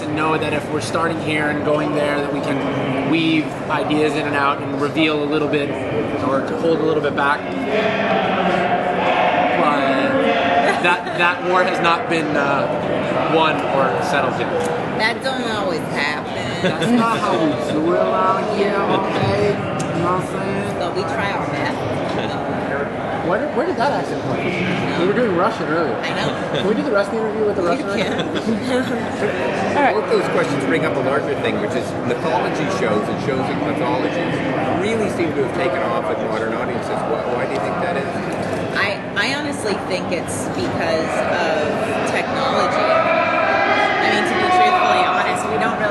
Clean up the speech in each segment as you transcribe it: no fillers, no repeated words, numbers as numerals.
and know that if we're starting here and going there, that we can weave ideas in and out and reveal a little bit or to hold a little bit back. But that war has not been won or settled yet. That don't always happen. That's not how we do it around here, okay? You know what I'm saying? So we try our best. Where did that accent come from? We were doing Russian earlier. I know. Can we do the Russian interview with the Russian? All right. Both those questions bring up a larger thing, which is mythology shows and shows of mythologies really seem to have taken off with modern audiences. Why do you think that is? I honestly think it's because of technology. I mean, to be truthfully honest, we don't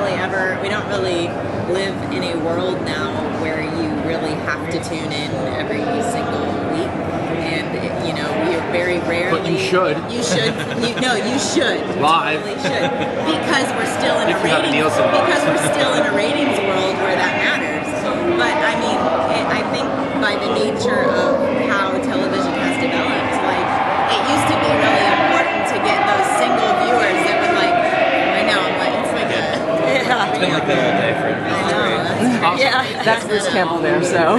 really live in a world now where you really have to tune in every single week. And, you know, we are very rarely... But you should. You should. You should. Live. You totally should. Because we're still in a ratings world where that matters. But, I mean, I think by the nature of how television has developed, like, it used to be really important to get those single viewers that would, like, I know, but it's like It's been like that all day for I know. That's Bruce Campbell there, so.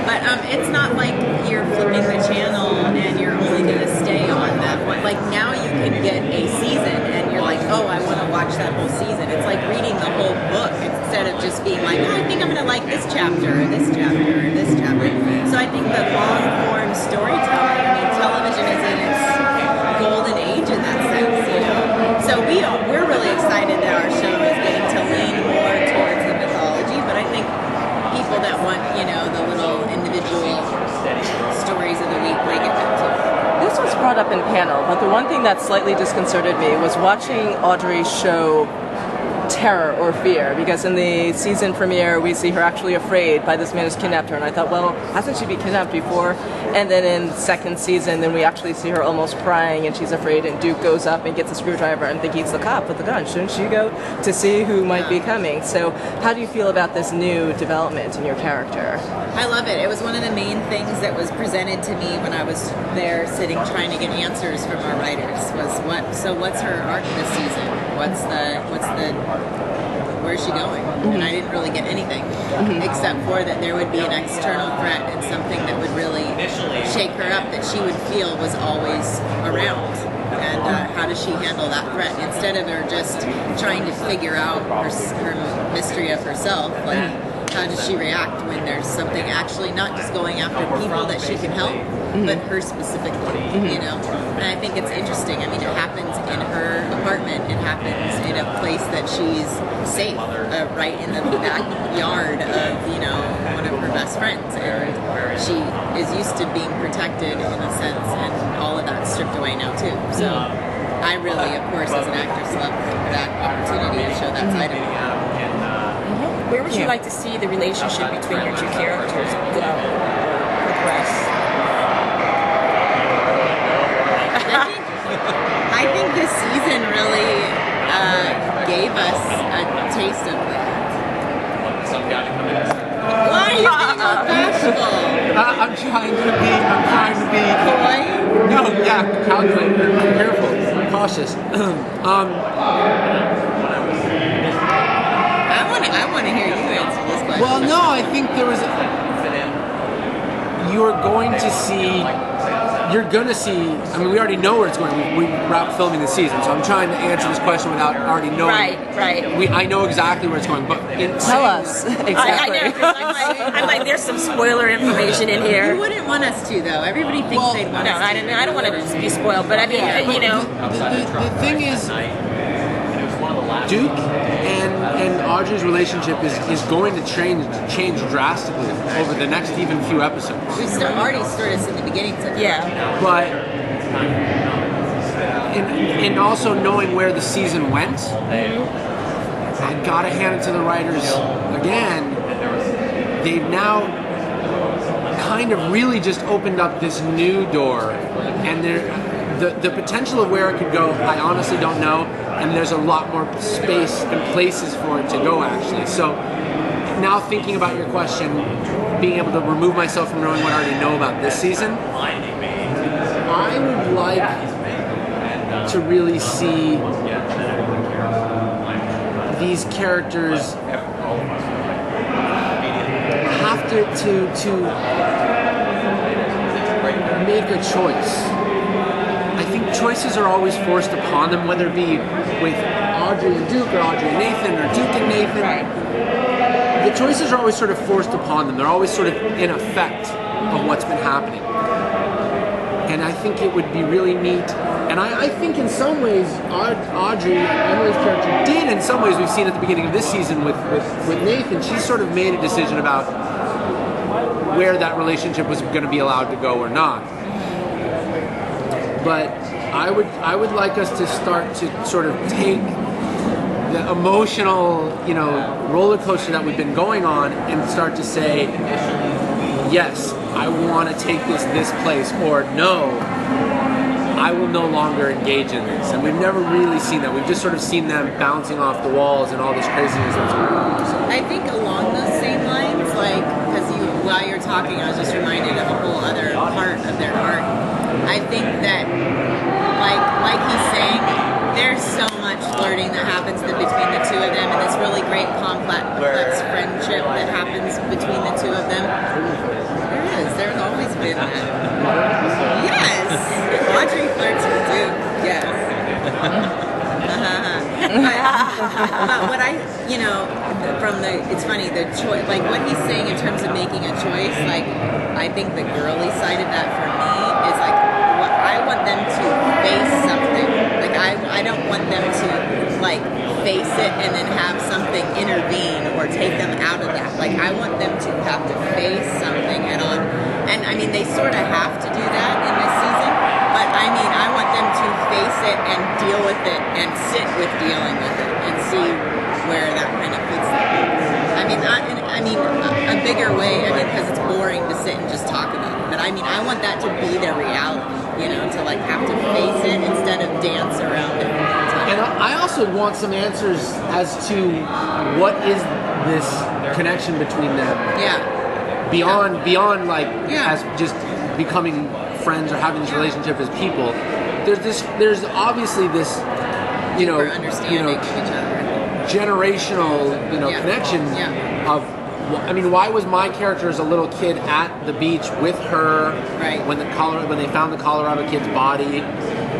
But it's not like you're flipping the channel and you're only going to stay on that one. Like now you can get a season and you're like, oh, I want to watch that whole season. It's like reading the whole book instead of just being like, oh, I think I'm going to like this chapter or this chapter or this chapter. So I think the long form storytelling, I mean, television is in its golden age in that sense, you know. So we're really excited that our show is getting to lean more towards the mythology, but I think people that want, you know, the little individual stories of the week, they get that too. This was brought up in panel, but the one thing that slightly disconcerted me was watching Audrey show terror or fear, because in the season premiere we see her actually afraid by this man who's kidnapped her, and I thought, well, hasn't she been kidnapped before? And then in second season, then we actually see her almost crying and she's afraid, and Duke goes up and gets a screwdriver and thinking it's the cop with the gun. Shouldn't you go to see who might be coming? So how do you feel about this new development in your character? I love it. It was one of the main things that was presented to me when I was there sitting trying to get answers from our writers was what's her arc this season? Where's she going? And I didn't really get anything except for that there would be an external threat and something that would really shake her up that she would feel was always around. And how does she handle that threat? Instead of her just trying to figure out her mystery of herself, like how does she react when there's something actually not just going after people that she can help, but her specifically, you know? And I think it's interesting. I mean, it happens in her apartment. It happens in a place that she's safe, right in the backyard of, you know, one of her best friends. And she is used to being protected in a sense, and all of that's stripped away now too. So I really, of course, as an actress, love that opportunity to show that side of me. Where would you like to see the relationship between your two characters progress? I think this season really gave us a taste of that. Why are you being all bashful? I'm trying to be Coy? No, yeah, calculated, careful, cautious. I want to hear you answer this question. Well, no, I think there was. You're going to see. I mean, we already know where it's going. We wrapped filming the season, so I'm trying to answer this question without already knowing. Right. I know exactly where it's going, but Tell us exactly. I'm like, there's some spoiler information in here. You wouldn't want us to, though. Everybody thinks they'd want us to. No, I don't want to be spoiled, but I mean, you know. The thing is, Duke and Audrey's relationship is going to change drastically over the next even few episodes. We've already started in the beginning to Yeah. But in also knowing where the season went, I gotta hand it to the writers again. They've now kind of really just opened up this new door, and the potential of where it could go, I honestly don't know. And there's a lot more space and places for it to go, actually. So now thinking about your question, being able to remove myself from knowing what I already know about this season, I would like to really see these characters have to make a choice. I think choices are always forced upon them, whether it be with Audrey and Duke, or Audrey and Nathan, or Duke and Nathan. The choices are always sort of forced upon them. They're always sort of in effect of what's been happening. And I think it would be really neat. And I think in some ways, Audrey, Emily's character, did in some ways, we've seen at the beginning of this season with Nathan, she sort of made a decision about where that relationship was going to be allowed to go or not. But I would like us to start to sort of take the emotional, roller coaster that we've been going on and start to say, yes, I want to take this place, or no, I will no longer engage in this. And we've never really seen that. We've just sort of seen them bouncing off the walls and all this craziness that's going on. So. I think along those same lines, because while you're talking, I was just reminded of a whole other part of their arc. I think that, like he's saying, there's so much flirting that happens between the two of them, and this really great complex friendship that happens between the two of them. There is. There's always been that. Yes! Audrey flirts with Duke. Yes. But what it's funny, the choice, like what he's saying in terms of making a choice, like, I think the girly side of that for me is like, I want them to face something. Like, I don't want them to, like, face it and then have something intervene or take them out of that. Like, I want them to have to face something head on. And, I mean, they sort of have to do that in this season. But, I mean, I want them to face it and deal with it and sit with dealing with it and see where that kind of fits them. A bigger way, because it's boring to sit and just talk about it. But, I mean, I want that to be their reality. To like have to face it instead of dance around it. And I also want some answers as to what is this connection between them. Yeah. Beyond like as just becoming friends or having this relationship as people. There's obviously this, deeper understanding of each other. Generational, connection of. I mean, why was my character as a little kid at the beach with her when they found the Colorado kid's body?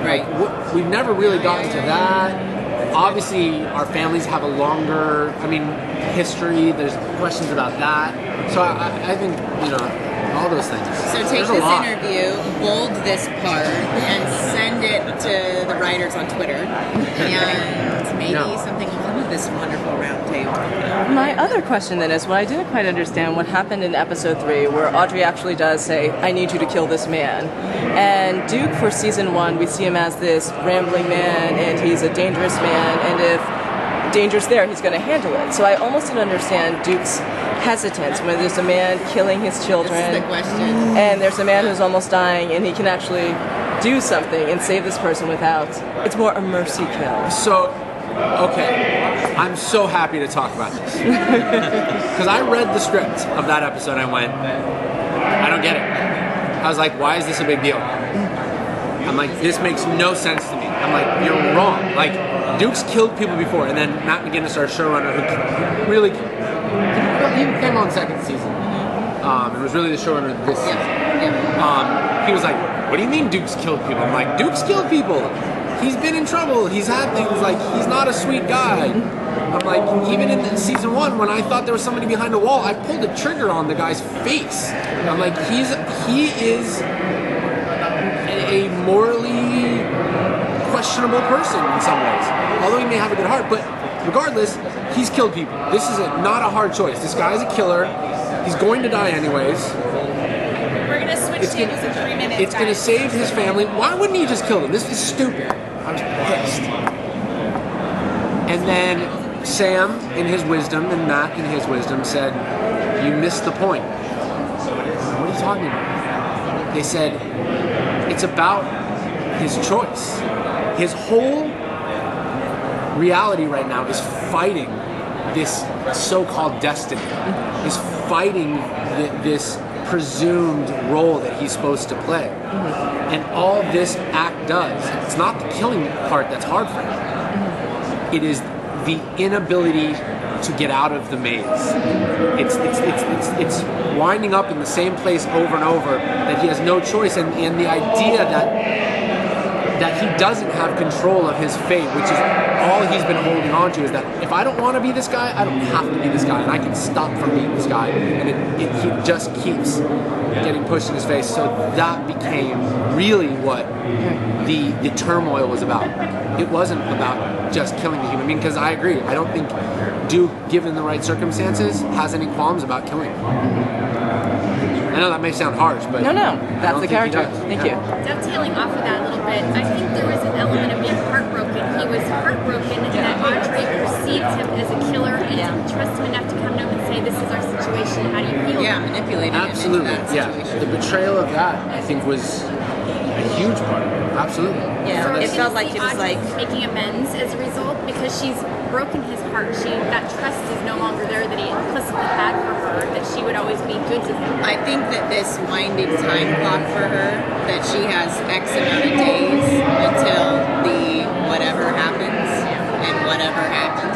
Right. We've never really gotten to that. Obviously, our families have a longer, history. There's questions about that. So I think, all those things. So take this interview, bold this part, and send it to the writers on Twitter. And maybe something will come of this wonderful round table. My other question then is, I didn't quite understand what happened in episode 3, where Audrey actually does say, I need you to kill this man. And Duke, for season 1, we see him as this rambling man, and he's a dangerous man, and if danger's there, he's going to handle it. So I almost didn't understand Duke's hesitance when there's a man killing his children. This is the question. And there's a man who's almost dying, and he can actually do something and save this person without. It's more a mercy kill. So, okay, I'm so happy to talk about this. Because I read the script of that episode and I went, I don't get it. I was like, why is this a big deal? I'm like, this makes no sense to me. I'm like, you're wrong. Like, Duke's killed people before, and then Matt McGinnis, our showrunner, who really, he came on second season. It was really the showrunner this season. He was like, what do you mean Duke's killed people? I'm like, Duke's killed people. He's been in trouble. He's had things like, he's not a sweet guy. I'm like, even in season 1, when I thought there was somebody behind a wall, I pulled the trigger on the guy's face. I'm like, he is a morally questionable person in some ways. Although he may have a good heart, but regardless, he's killed people. This is not a hard choice. This guy's a killer. He's going to die anyways. We're going to switch tables in 3 minutes. It's going to save his family. Why wouldn't he just kill them? This is stupid. I was pissed. And then Sam, in his wisdom, and Matt, in his wisdom, said, you missed the point. What are you talking about? They said, it's about his choice. His whole reality right now is fighting this so-called destiny. Is fighting this presumed role that he's supposed to play. And all this act does, it's not the killing part that's hard for him. It is the inability to get out of the maze. It's winding up in the same place over and over, that he has no choice, and the idea that he doesn't have control of his fate, which is all he's been holding on to, is that if I don't want to be this guy, I don't have to be this guy, and I can stop from being this guy, and he just keeps getting pushed in his face. So that became really what the turmoil was about. It wasn't about just killing the human being, because I agree, I don't think Duke, given the right circumstances, has any qualms about killing him. I know that may sound harsh, but No, that's the character. Thank you. Dovetailing off of that a little bit, I think there was an element of being heartbroken. He was heartbroken that Audrey perceived him as a killer and didn't trust him enough to come to him and say, "This is our situation. How do you feel?" Yeah, manipulating Absolutely, him into that situation. The betrayal of that, I think, was a huge part of it. Absolutely. Yeah, So it can felt you like see it was Audrey like making amends as a result, because she's broken his heart. That trust is no longer there that he implicitly had for her, that she would always be good to him. I think that this winding time clock for her, that she has X amount of days until the whatever happens, and whatever happens,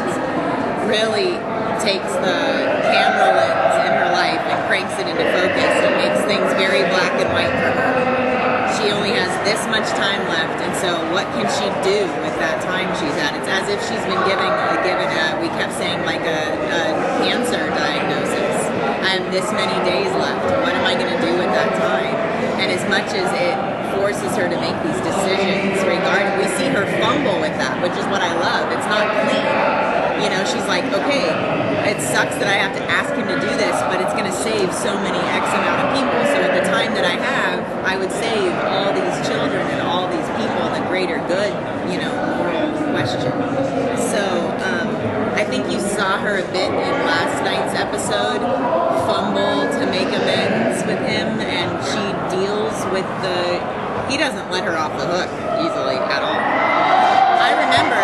really takes the camera lens in her life and cranks it into focus and makes things very black and white for her. She only has this much time left, and so what can she do with that time she's at? It's as if she's been given we kept saying, like a cancer diagnosis. I have this many days left. What am I going to do with that time? And as much as it forces her to make these decisions, we see her fumble with that, which is what I love. It's not clean. You know, she's like, okay, it sucks that I have to ask him to do this, but it's going to save so many X amount of people. So at the time that I have, I would save all these children and all these people, the greater good, moral question. So I think you saw her a bit in last night's episode, fumble to make amends with him, and she deals with he doesn't let her off the hook easily at all. I remember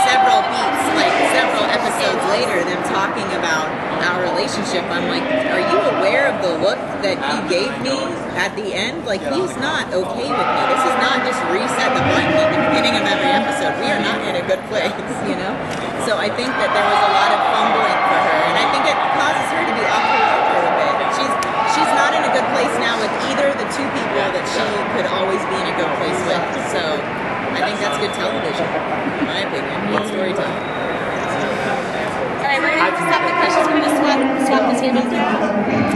several beats, like several episodes later, them talking about our relationship. I'm like, are you aware of the look that he gave me at the end? Like, he's not okay with me. This is not just reset the button at the beginning of every episode. We are not in a good place, So I think that there was a lot of fumbling for her, and I think it causes her to be off the hook a little bit. She's not in a good place now with either of the two people that she could always be in a good place with. So I think that's good television, in my opinion. Good storytelling. all right, we're going to stop the questions. We're going to swap the tables.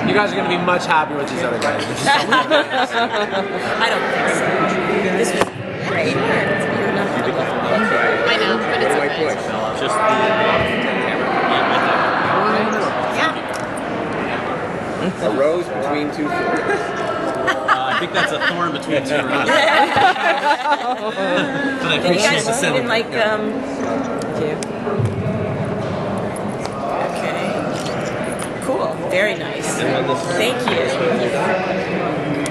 You guys are going to be much happier with these other guys. Which is I don't think so. This was great. You're not I know, but it's White okay. push. Just the A rose between two thorns. I think that's a thorn between two roses. But I You appreciate guys the didn't sentiment. like, okay. Cool. Very nice. And then this- Thank you.